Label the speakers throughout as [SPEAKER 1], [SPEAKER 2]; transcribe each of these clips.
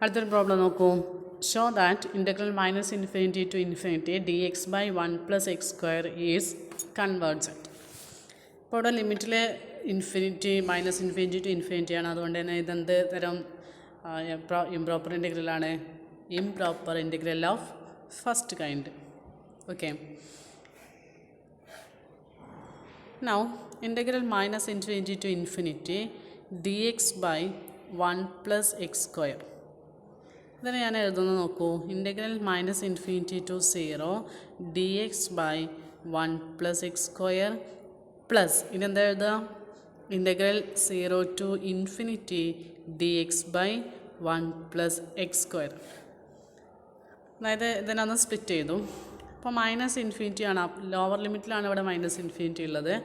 [SPEAKER 1] അടുത്തൊരു പ്രോബ്ലം നോക്കൂ. Show that integral minus infinity to infinity D X by 1+x² is convergent. ഇപ്പോൾ ഇവിടെ ലിമിറ്റിൽ infinity minus infinity to infinity ആണ്. അതുകൊണ്ട് തന്നെ ഇതെന്ത് തരം ഇംപ്രോപ്പർ ഇൻ്റഗ്രലാണ്? Improper integral of first kind. Okay, now integral minus infinity to infinity D X by 1+x². ഇതിനെ ഞാൻ എഴുതുന്നത് നോക്കൂ. Integral minus infinity to 0 D X by 1+x² plus ഇതെന്താ എഴുതുക? Integral 0 to infinity D X by 1+x². അതായത് ഇതിനൊന്ന് split ചെയ്തു. അപ്പോൾ മൈനസ് ഇൻഫിനിറ്റി ആണ്, ലോവർ ലിമിറ്റിലാണ് ഇവിടെ മൈനസ് ഇൻഫിനിറ്റി ഉള്ളത്.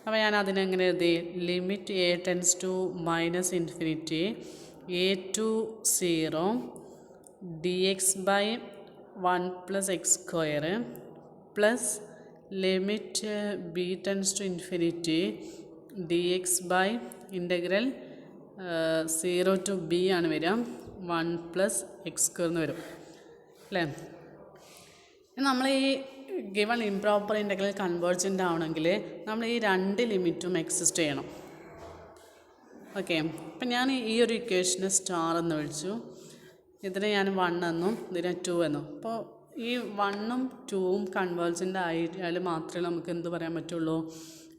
[SPEAKER 1] അപ്പോൾ ഞാൻ അതിനെങ്ങനെ എഴുതി? Limit a tends to minus infinity a to 0 D X by 1+x² plus limit b tends to infinity D X by integral 0 to b ആണ് വരിക, 1+x² എന്ന് വരും അല്ലേ. നമ്മൾ ഈ ഗിവൺ ഇംപ്രോപ്പർ ഇൻ്റഗ്രൽ കൺവേർജൻ്റ് ആവണമെങ്കിൽ നമ്മൾ ഈ രണ്ട് ലിമിറ്റും എക്സിസ്റ്റ് ചെയ്യണം. ഓക്കെ, അപ്പം ഞാൻ ഈ ഒരു ഇക്വേഷന് സ്റ്റാർ എന്ന് വിളിച്ചു. ഇതിനെ ഞാൻ 1 എന്നും ഇതിനെ 2 എന്നും. അപ്പോൾ ഈ 1ഉം 2ഉം കൺവേർജൻ്റ് ആയാൽ മാത്രമേ നമുക്ക് എന്ത് പറയാൻ പറ്റുള്ളൂ?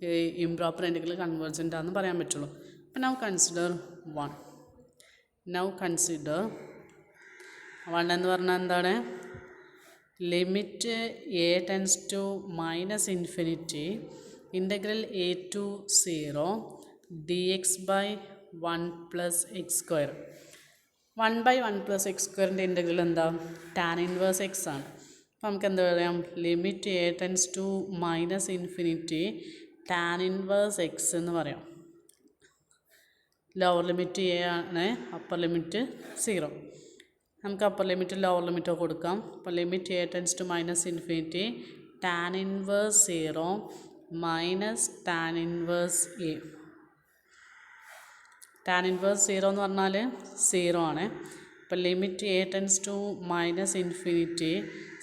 [SPEAKER 1] ഈ ഇംപ്രോപ്പർ ഇൻ്റഗ്രൽ കൺവേർജൻ്റ് ആണെന്ന് പറയാൻ പറ്റുള്ളൂ. അപ്പം നൗ കൺസിഡർ 1. നൗ കൺസിഡർ 1 എന്ന് പറഞ്ഞാൽ എന്താണ്? Limit a tends to minus infinity integral a to 0 D X by 1+x². 1/1+x² integral എന്താ? ടാൻ ഇൻവേഴ്സ് x ആണ്. അപ്പോൾ നമുക്ക് എന്താ പറയാം? Limit a tends to minus infinity tan inverse x എന്ന് പറയാം. ലോവർ ലിമിറ്റ് a ആണ്, അപ്പർ ലിമിറ്റ് 0. നമുക്ക് അപ്പർ ലിമിറ്റ് ലോവർ ലിമിറ്റോ കൊടുക്കാം. അപ്പോൾ limit a tends to minus infinity tan inverse 0 minus tan inverse a. Tan inverse 0 എന്ന് പറഞ്ഞാൽ 0 ആണ്. അപ്പോൾ limit a tends to minus infinity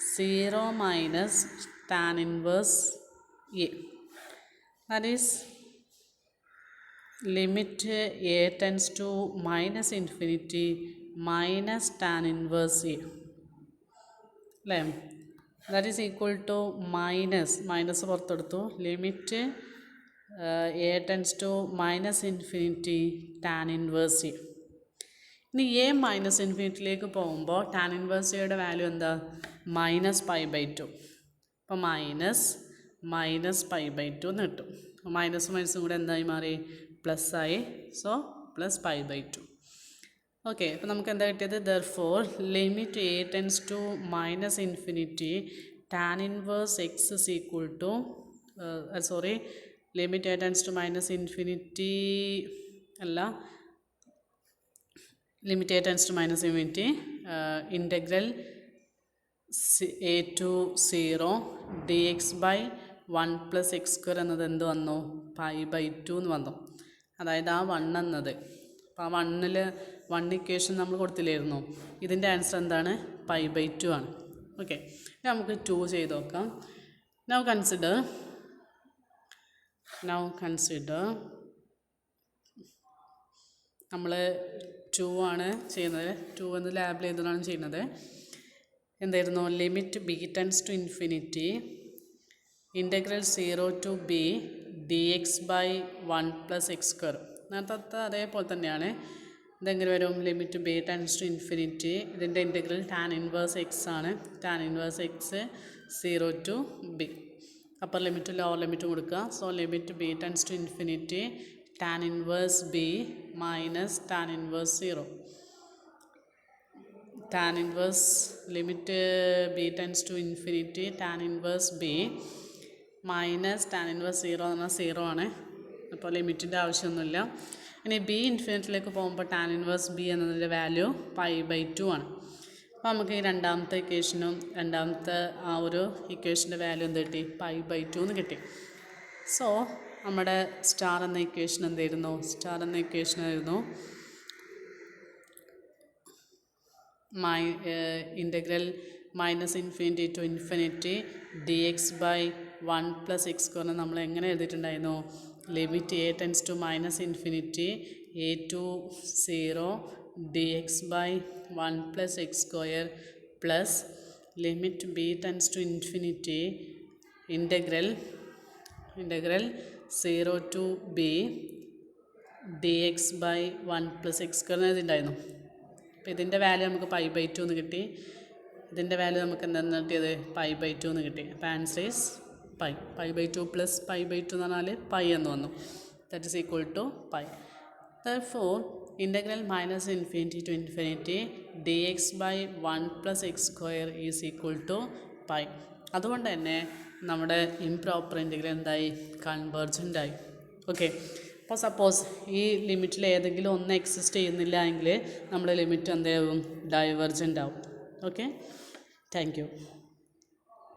[SPEAKER 1] 0 minus tan inverse a. That is limit a tends to minus infinity minus tan inverse a അല്ലേ. That is equal to minus പുറത്തെടുത്തു. Limit a tends to minus infinity tan inverse a. ഇനി a minus ഇൻഫിനിറ്റിയിലേക്ക് പോകുമ്പോൾ tan inverse എയുടെ value എന്താ? -π/2. അപ്പോൾ -π/2 എന്ന് കിട്ടും. മൈനസും മൈനസും കൂടെ എന്തായി മാറി? പ്ലസ് ആയി. സോ +π/2. ഓക്കെ, അപ്പോൾ നമുക്ക് എന്താ കിട്ടിയത്? Therefore limit a tends to minus infinity tan inverse x is equal to limit a tends to minus infinity അല്ല, limit a tends to minus infinity integral a to 0 D X by 1+x² എന്നത് എന്ത് വന്നു? π/2 എന്ന് വന്നു. അതായത് ആ 1 എന്നത്, അപ്പോൾ ആ 1 ഇക്വേഷൻ നമ്മൾ കൊടുത്തില്ലായിരുന്നു. ഇതിൻ്റെ ആൻസർ എന്താണ്? π/2 ആണ്. ഓക്കെ, നമുക്ക് 2 ചെയ്ത് നോക്കാം. നൗ കൺസിഡർ നമ്മൾ 2 ആണ് ചെയ്യുന്നത്. 2 എന്ന് ലാബിൽ ചെയ്തതാണ് ചെയ്യുന്നത്. എന്തായിരുന്നു? Limit b tends to infinity integral 0 to b D X by 1+x². നേരത്തെ അതേപോലെ തന്നെയാണ്. ഇതെങ്ങനെ വരും? Limit b tends to infinity, ഇതിൻ്റെ ഇൻ്റഗ്രൽ ടാൻ ഇൻവേഴ്സ് x ആണ്. Tan inverse x 0 to b. Upper ലിമിറ്റും ലോവർ ലിമിറ്റും കൊടുക്കുക. So limit b tends to infinity tan inverse b minus tan inverse 0. Tan inverse limit b tends to infinity tan inverse b minus tan inverse 0 എന്ന് പറഞ്ഞാൽ 0 ആണ്. അപ്പോൾ ലിമിറ്റിൻ്റെ ആവശ്യമൊന്നുമില്ല. ഇനി b ഇൻഫിനിറ്റിയിലേക്ക് പോകുമ്പോൾ ടാൻ ഇൻവേഴ്സ് b എന്നതിൻ്റെ വാല്യൂ π/2 ആണ്. അപ്പോൾ നമുക്ക് ഈ രണ്ടാമത്തെ ഇക്വേഷനും രണ്ടാമത്തെ ആ ഒരു ഇക്വേഷൻ്റെ വാല്യൂ എന്ത് കിട്ടി? π/2 എന്ന് കിട്ടി. സോ നമ്മുടെ സ്റ്റാർ എന്ന ഇക്വേഷൻ എന്തായിരുന്നു? സ്റ്റാർ എന്ന ഇക്വേഷൻ ആയിരുന്നു integral minus infinity to infinity D X by 1 plus x സ്ക്വയറിന് നമ്മൾ എങ്ങനെ എഴുതിയിട്ടുണ്ടായിരുന്നു? Limit a tends to minus infinity a to 0 D X by 1 plus X square plus limit b tends to infinity integral 0 to b d X by 1 plus X square എഴുതിയിട്ടുണ്ടായിരുന്നു. അപ്പോൾ ഇതിൻ്റെ value നമുക്ക് π/2 എന്ന് കിട്ടി. ഇതിൻ്റെ വാല്യൂ നമുക്ക് എന്താണെന്ന് കിട്ടിയത്? π/2 എന്ന് കിട്ടി. അപ്പോൾ ആൻസർ ഈസ് π/2 പ്ലസ് π/2 എന്ന് പറഞ്ഞാൽ പൈ എന്ന് വന്നു. That is equal to pi. Therefore integral minus infinity to infinity D X by 1 plus X square is equal to pi. അതുകൊണ്ട് തന്നെ നമ്മുടെ ഇംപ്രോപ്പർ ഇൻ്റഗ്രൽ എന്തായി? കൺവേർജൻ്റ് ആയി. ഓക്കെ. അപ്പോൾ സപ്പോസ് ഈ ലിമിറ്റിൽ ഏതെങ്കിലും ഒന്ന് എക്സിസ്റ്റ് ചെയ്യുന്നില്ല എങ്കിൽ നമ്മുടെ ലിമിറ്റ് എന്താവും? ഡൈവേർജൻ്റ് ആവും. Okay, thank you.